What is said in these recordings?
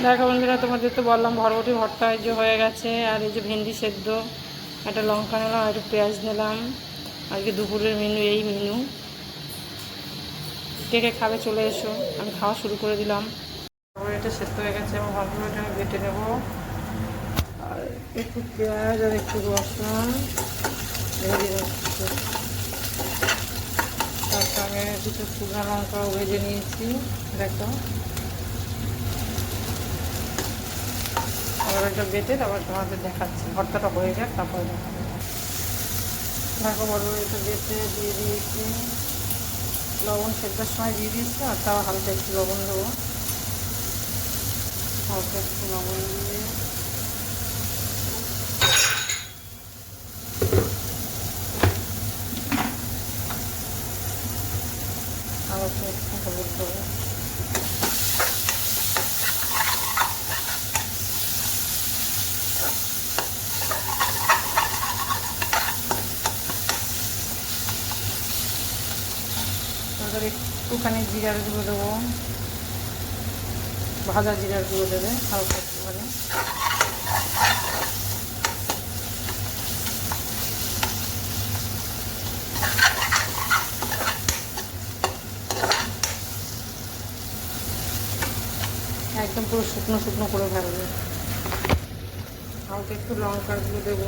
দেখো বন্ধুরা, তোমাদের তো বললাম বরবটি ভর্তা এই যে হয়ে গেছে। আর এই যে ভেন্ডি সেদ্ধ, একটা লঙ্কা নিলাম, একটু পেঁয়াজ নিলাম। আজকে দুপুরের মেনু এই মেনু। কে কে খাবে চলে এসো, আমি খাওয়া শুরু করে দিলাম। তারপরে এটা সেদ্ধ হয়ে গেছে এবং ভালোভাবে এটা আমি বেটে নেবো। আর একটু পেঁয়াজ আর একটু রসুন ভেজে নিচ্ছি। তার সঙ্গে কিছু শুকনো লঙ্কাও ভেজে নিয়েছি। দেখো, আবার এটা বেটে তারপর তোমাদের দেখাচ্ছি। ভর্তাটা হয়ে যাক তারপরে দেখাবো। দেখো বড় এটা বেটে দিয়ে দিয়েছি, লবণ সেদ্ধর সময় দিয়ে দিয়েছি। আর তাও হালকা একটু লবণ দেবো, হালকা একটু লবণ দিয়ে হালকা একটু হলুদ দেবো। তারপরে একটুখানি জিরার গুঁড়ো দেবো, ভাজা জিরার গুঁড়ো দেবে হালকা একটুখানি। একদম পুরো শুকনো শুকনো করে ভাজবে। হালকা একটু লঙ্কার গুঁড়ো দেবো,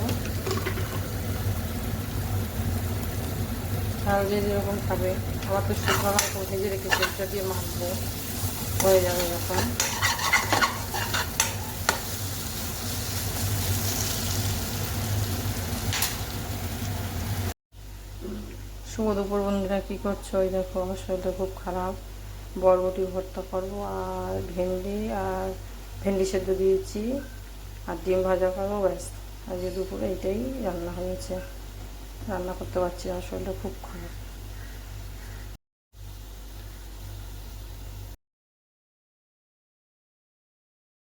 আর যে যেরকম খাবে। আবার তো শুকনো লঙ্কা ভেজে রেখেছি, এটা দিয়ে মাখবো, হয়ে যাবে যখন। শুভ দুপুর বন্ধুরা, কী করছো? ওই দেখো, আমার শরীরটা খুব খারাপ। বরবটি ভর্তা করবো, আর ভেন্ডি সেদ্ধ দিয়েছি, আর ডিম ভাজা করবো, ব্যাস। আজকে দুপুরে এটাই রান্না হয়েছে। রান্না করতে পারছি না, শরীরটা খুব খারাপ।